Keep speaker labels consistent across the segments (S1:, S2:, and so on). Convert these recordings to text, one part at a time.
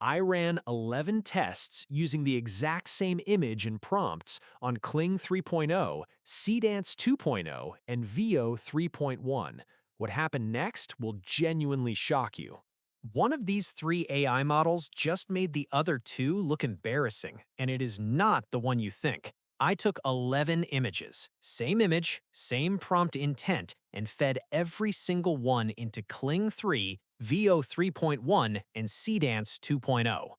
S1: I ran 11 tests using the exact same image and prompts on Kling 3.0, Seedance 2.0, and Veo 3.1. What happened next will genuinely shock you. One of these three AI models just made the other two look embarrassing, and it is not the one you think. I took 11 images, same image, same prompt intent, and fed every single one into Kling 3, Veo 3.1, and Seedance 2.0.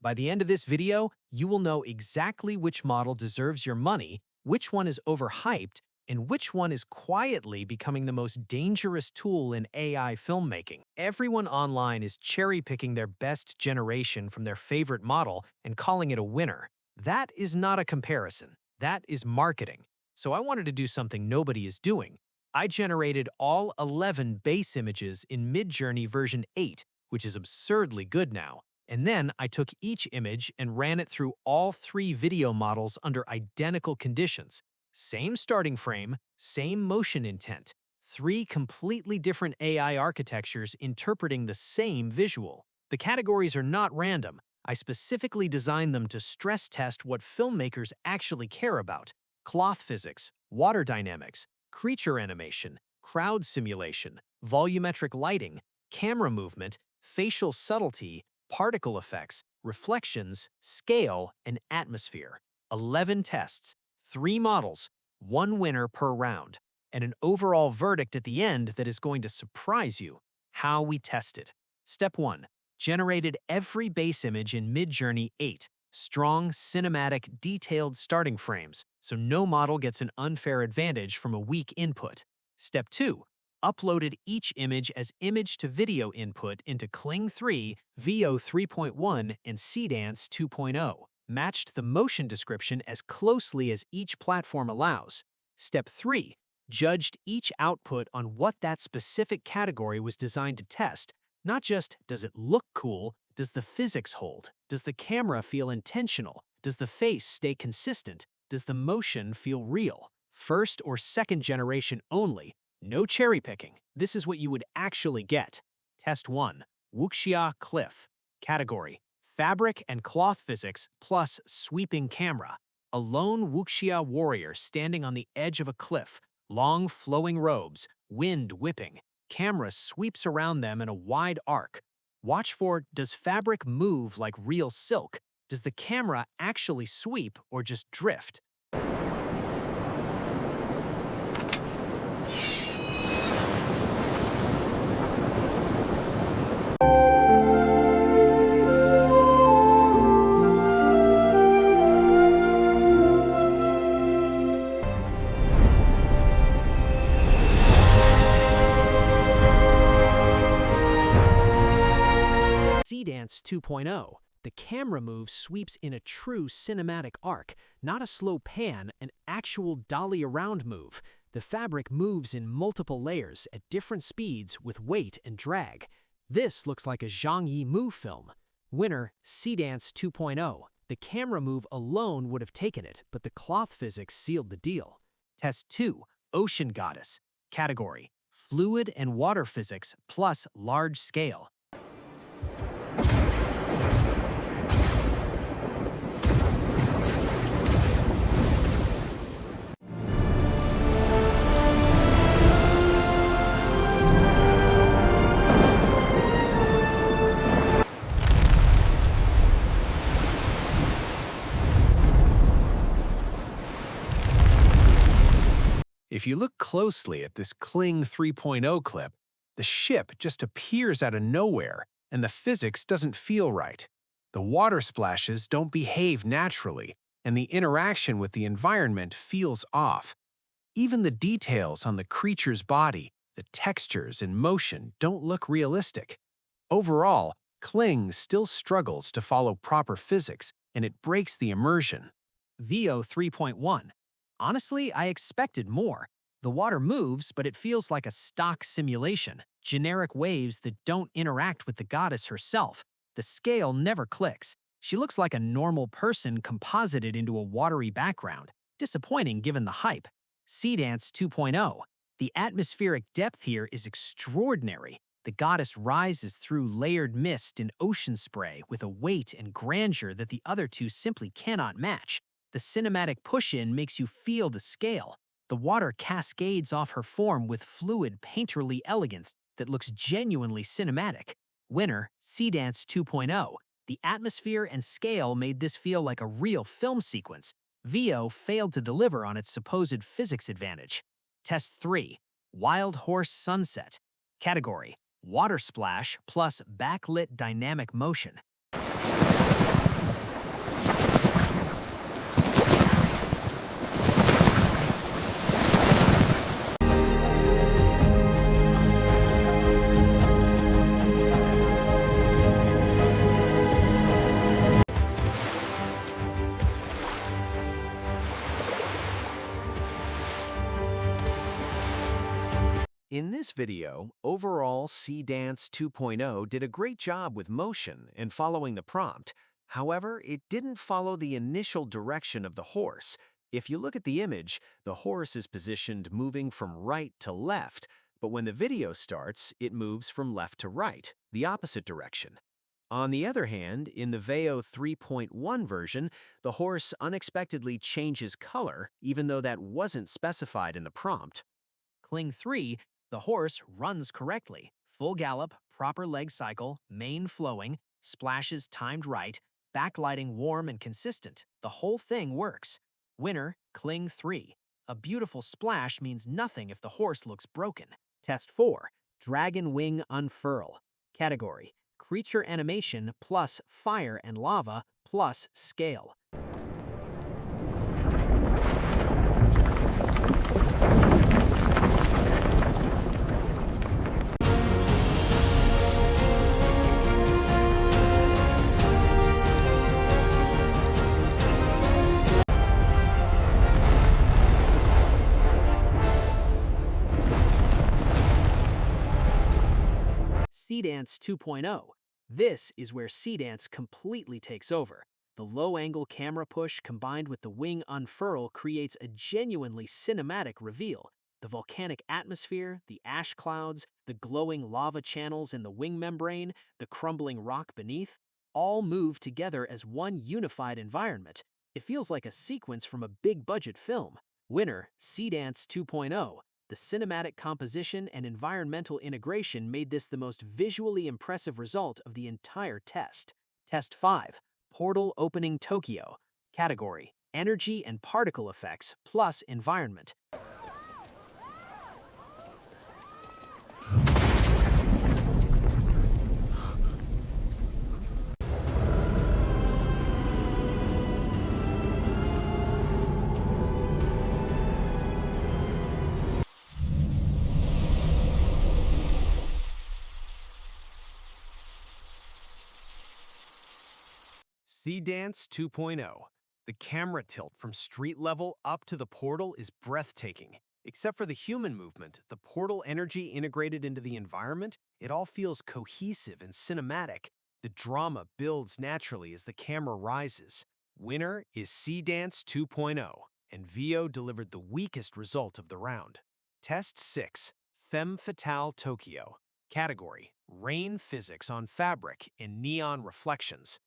S1: By the end of this video, you will know exactly which model deserves your money, which one is overhyped, and which one is quietly becoming the most dangerous tool in AI filmmaking. Everyone online is cherry-picking their best generation from their favorite model and calling it a winner. That is not a comparison. That is marketing. So I wanted to do something nobody is doing. I generated all 11 base images in Midjourney version 8, which is absurdly good now. And then I took each image and ran it through all three video models under identical conditions. Same starting frame, same motion intent. Three completely different AI architectures interpreting the same visual. The categories are not random. I specifically designed them to stress test what filmmakers actually care about: cloth physics, water dynamics, creature animation, crowd simulation, volumetric lighting, camera movement, facial subtlety, particle effects, reflections, scale, and atmosphere. 11 tests, 3 models, 1 winner per round, and an overall verdict at the end that is going to surprise you. How we tested. Step 1. Generated every base image in Midjourney 8, strong, cinematic, detailed starting frames, so no model gets an unfair advantage from a weak input. Step 2. Uploaded each image as image-to-video input into Kling 3, Veo 3.1, and Seedance 2.0. Matched the motion description as closely as each platform allows. Step 3. Judged each output on what that specific category was designed to test. Not just, does it look cool, does the physics hold? Does the camera feel intentional? Does the face stay consistent? Does the motion feel real? First or second generation only. No cherry picking. This is what you would actually get. Test 1. Wuxia Cliff. Category: fabric and cloth physics plus sweeping camera. A lone wuxia warrior standing on the edge of a cliff. Long flowing robes, wind whipping. Camera sweeps around them in a wide arc. Watch for, does fabric move like real silk? Does the camera actually sweep or just drift? Seedance 2.0. The camera move sweeps in a true cinematic arc, not a slow pan, an actual dolly around move. The fabric moves in multiple layers at different speeds with weight and drag. This looks like a Zhang Yimou film. Winner, Seedance 2.0. The camera move alone would have taken it, but the cloth physics sealed the deal. Test 2. Ocean Goddess. Category: fluid and water physics plus large scale. If you look closely at this Kling 3.0 clip, the ship just appears out of nowhere, and the physics doesn't feel right. The water splashes don't behave naturally, and the interaction with the environment feels off. Even the details on the creature's body, the textures and motion don't look realistic. Overall, Kling still struggles to follow proper physics, and it breaks the immersion. Veo 3.1. Honestly, I expected more. The water moves, but it feels like a stock simulation. Generic waves that don't interact with the goddess herself. The scale never clicks. She looks like a normal person composited into a watery background. Disappointing given the hype. Seedance 2.0. The atmospheric depth here is extraordinary.
S2: The goddess rises through layered mist and ocean spray with a weight and grandeur that the other two simply cannot match. The cinematic push-in makes you feel the scale. The water cascades off her form with fluid, painterly elegance that looks genuinely cinematic. Winner, Seedance 2.0. The atmosphere and scale made this feel like a real film sequence. Veo failed to deliver on its supposed physics advantage. Test 3. Wild Horse Sunset. Category: Water splash plus backlit dynamic motion.
S1: In this video, overall Seedance 2.0 did a great job with motion and following the prompt. However, it didn't follow the initial direction of the horse. If you look at the image, the horse is positioned moving from right to left, but when the video starts, it moves from left to right, the opposite direction. On the other hand, in the Veo 3.1 version, the horse unexpectedly changes color, even though that wasn't specified in the prompt.
S2: Kling 3, the horse runs correctly. Full gallop, proper leg cycle, mane flowing, splashes timed right, backlighting warm and consistent. The whole thing works. Winner, Kling 3. A beautiful splash means nothing if the horse looks broken. Test 4. Dragon Wing Unfurl. Category: Creature animation plus fire and lava plus scale. Seedance 2.0. This is where Seedance completely takes over. The low-angle camera push combined with the wing unfurl creates a genuinely cinematic reveal. The volcanic atmosphere, the ash clouds, the glowing lava channels in the wing membrane, the crumbling rock beneath, all move together as one unified environment. It feels like a sequence from a big-budget film. Winner, Seedance 2.0. The cinematic composition and environmental integration made this the most visually impressive result of the entire test. Test 5. Portal Opening Tokyo. Category: Energy and Particle Effects plus Environment.
S1: Seedance 2.0. The camera tilt from street level up to the portal is breathtaking. Except for the human movement, the portal energy integrated into the environment, it all feels cohesive and cinematic. The drama builds naturally as the camera rises. Winner is Seedance 2.0, and Veo delivered the weakest result of the round. Test 6. Femme Fatale Tokyo. Category: Rain Physics on Fabric and Neon Reflections.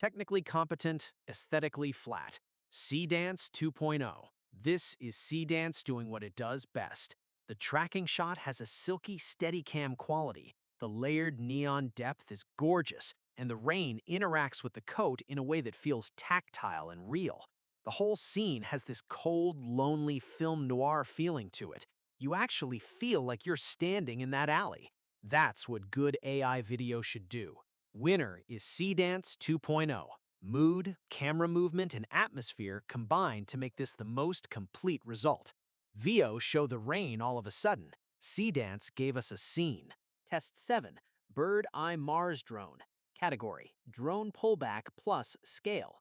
S1: Technically competent, aesthetically flat. Seedance 2.0. This is Seedance doing what it does best. The tracking shot has a silky Steadicam quality. The layered neon depth is gorgeous, and the rain interacts with the coat in a way that feels tactile and real. The whole scene has this cold, lonely film noir feeling to it. You actually feel like you're standing in that alley. That's what good AI video should do. Winner is Seedance 2.0. Mood, camera movement, and atmosphere combine to make this the most complete result. Veo showed the rain all of a sudden. Seedance gave us a scene.
S2: Test 7. Bird Eye Mars Drone. Category: Drone Pullback plus Scale.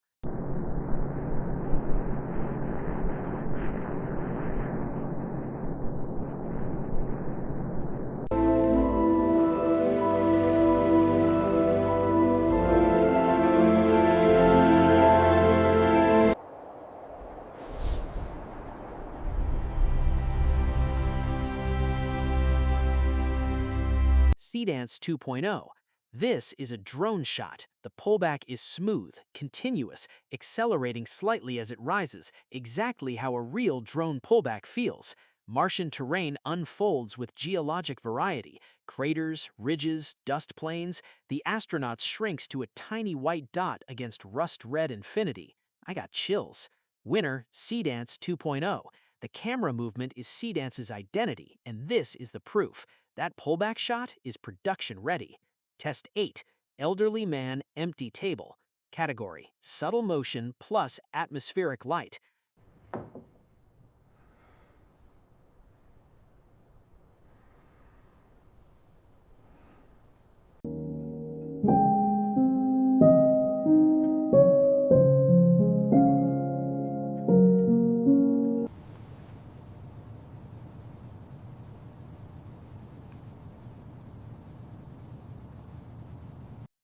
S2: Seedance 2.0. This is a drone shot. The pullback is smooth, continuous, accelerating slightly as it rises, exactly how a real drone pullback feels. Martian terrain unfolds with geologic variety, craters, ridges, dust plains. The astronauts shrinks to a tiny white dot against rust-red infinity. I got chills. Winner, Seedance 2.0. The camera movement is Seedance's identity, and this is the proof. That pullback shot is production ready. Test 8. Elderly man, empty table. Category: subtle motion plus atmospheric light.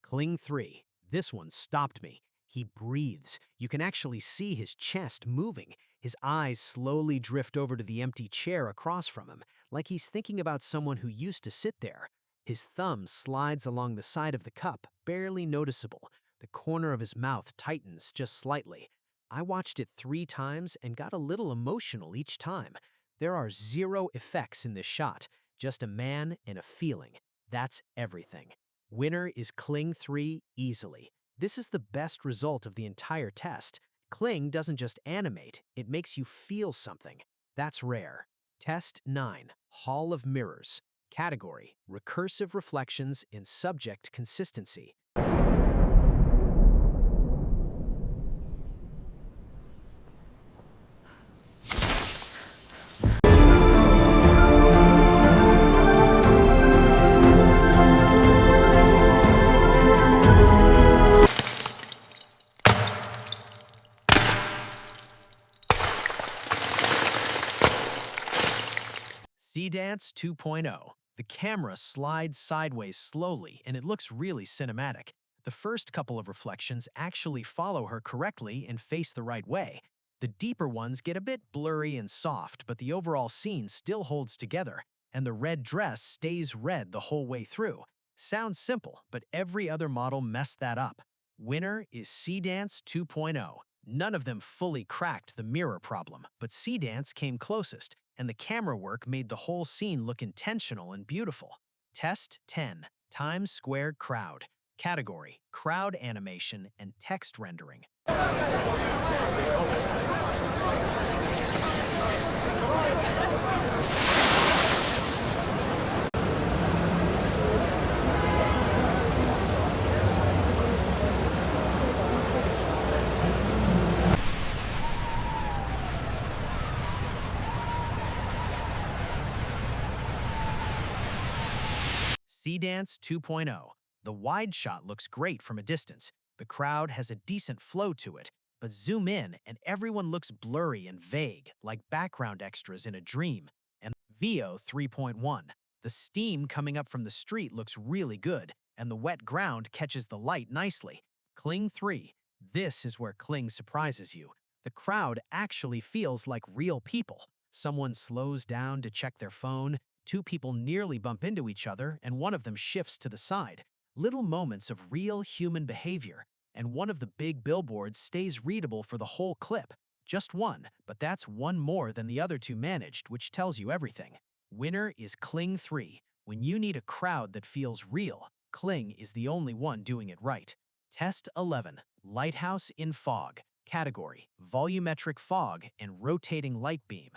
S1: Kling 3. This one stopped me. He breathes. You can actually see his chest moving. His eyes slowly drift over to the empty chair across from him, like he's thinking about someone who used to sit there. His thumb slides along the side of the cup, barely noticeable. The corner of his mouth tightens just slightly. I watched it 3 times and got a little emotional each time. There are zero effects in this shot, just a man and a feeling. That's everything. Winner is Kling 3 easily. This is the best result of the entire test. Kling doesn't just animate, it makes you feel something. That's rare. Test 9. Hall of Mirrors. Category: recursive reflections in subject consistency. Seedance 2.0. The camera slides sideways slowly and it looks really cinematic. The first couple of reflections actually follow her correctly and face the right way. The deeper ones get a bit blurry and soft, but the overall scene still holds together, and the red dress stays red the whole way through. Sounds simple, but every other model messed that up. Winner is Seedance 2.0. None of them fully cracked the mirror problem, but Seedance came closest, and the camera work made the whole scene look intentional and beautiful. Test 10. Times Square Crowd. Category: crowd animation and text rendering. Seedance 2.0. The wide shot looks great from a distance. The crowd has a decent flow to it, but zoom in and everyone looks blurry and vague, like background extras in a dream. And Veo 3.1. The steam coming up from the street looks really good, and the wet ground catches the light nicely. Kling 3. This is where Kling surprises you. The crowd actually feels like real people. Someone slows down to check their phone, 2 people nearly bump into each other, and one of them shifts to the side. Little moments of real human behavior, and one of the big billboards stays readable for the whole clip. Just one, but that's one more than the other 2 managed, which tells you everything. Winner is Kling 3. When you need a crowd that feels real, Kling is the only one doing it right. Test 11. Lighthouse in Fog. Category: volumetric fog and rotating light beam.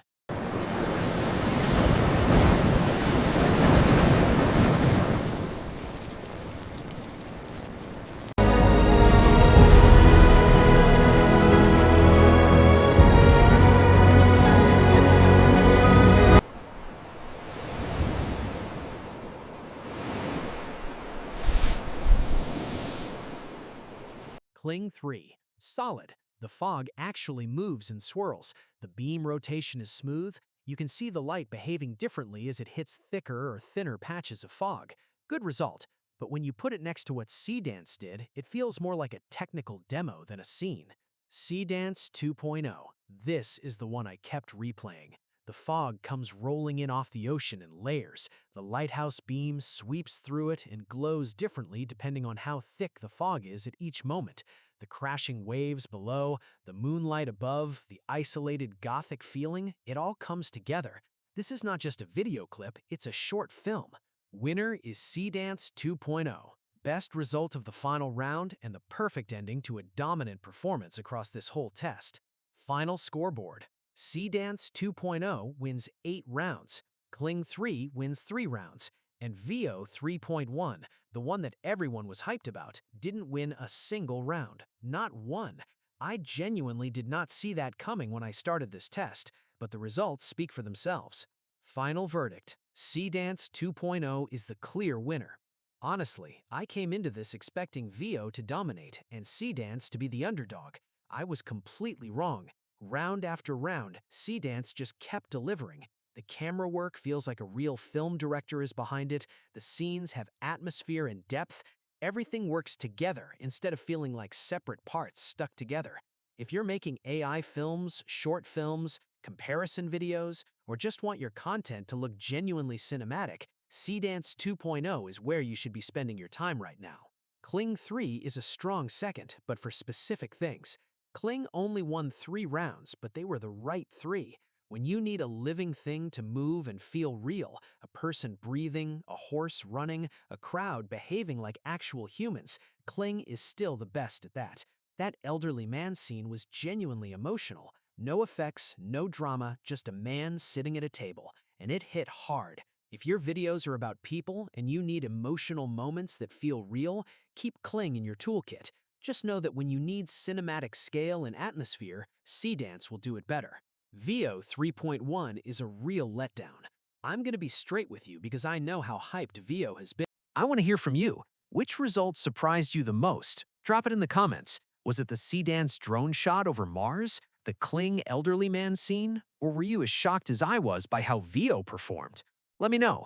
S1: Kling 3. Solid. The fog actually moves and swirls. The beam rotation is smooth. You can see the light behaving differently as it hits thicker or thinner patches of fog. Good result. But when you put it next to what Seedance did, it feels more like a technical demo than a scene. Seedance 2.0. This is the one I kept replaying.
S2: The fog comes rolling in off the ocean in layers. The lighthouse beam sweeps through it and glows differently depending on how thick the fog is at each moment. The crashing waves below, the moonlight above, the isolated gothic feeling, it all comes together. This is not just a video clip, it's a short film. Winner is Seedance 2.0. Best result of the final round and the perfect ending to a dominant performance across this whole test. Final scoreboard. Seedance 2.0 wins 8 rounds, Kling 3 wins 3 rounds, and Veo 3.1, the one that everyone was hyped about, didn't win a single round. Not one. I genuinely did not see that coming when I started this test, but the results speak for themselves. Final verdict. Seedance 2.0 is the clear winner. Honestly, I came into this expecting Veo to dominate and Seedance to be the underdog. I was completely wrong. Round after round, Seedance just kept delivering. The camera work feels like a real film director is behind it, the scenes have atmosphere and depth, everything works together instead of feeling like separate parts stuck together. If you're making AI films, short films, comparison videos, or just want your content to look genuinely cinematic, Seedance 2.0 is where you should be spending your time right now. Kling 3 is a strong second, but for specific things. Kling only won 3 rounds, but they were the right 3. When you need a living thing to move and feel real, a person breathing, a horse running, a crowd behaving like actual humans, Kling is still the best at that. That elderly man scene was genuinely emotional. No effects, no drama, just a man sitting at a table, and it hit hard. If your videos are about people and you need emotional moments that feel real, keep Kling in your toolkit. Just know that when you need cinematic scale and atmosphere, Seedance will do it better. Veo 3.1 is a real letdown. I'm going to be straight with you because I know how hyped Veo has been. I want to hear from you. Which result surprised you the most? Drop it in the comments. Was it the Seedance drone shot over Mars? The Kling elderly man scene? Or were you as shocked as I was by how Veo performed? Let me know.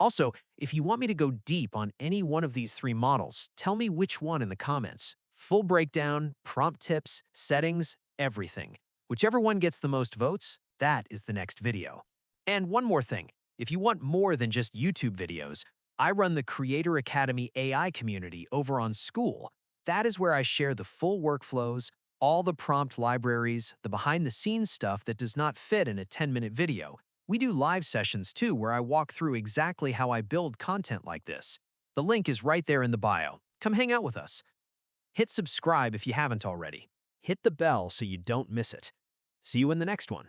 S2: Also, if you want me to go deep on any one of these 3 models, tell me which one in the comments. Full breakdown, prompt tips, settings, everything. Whichever one gets the most votes, that is the next video. And one more thing, if you want more than just YouTube videos, I run the Creator Academy AI community over on School. That is where I share the full workflows, all the prompt libraries, the behind-the-scenes stuff that does not fit in a 10-minute video. We do live sessions too where I walk through exactly how I build content like this. The link is right there in the bio. Come hang out with us. Hit subscribe if you haven't already. Hit the bell so you don't miss it. See you in the next one.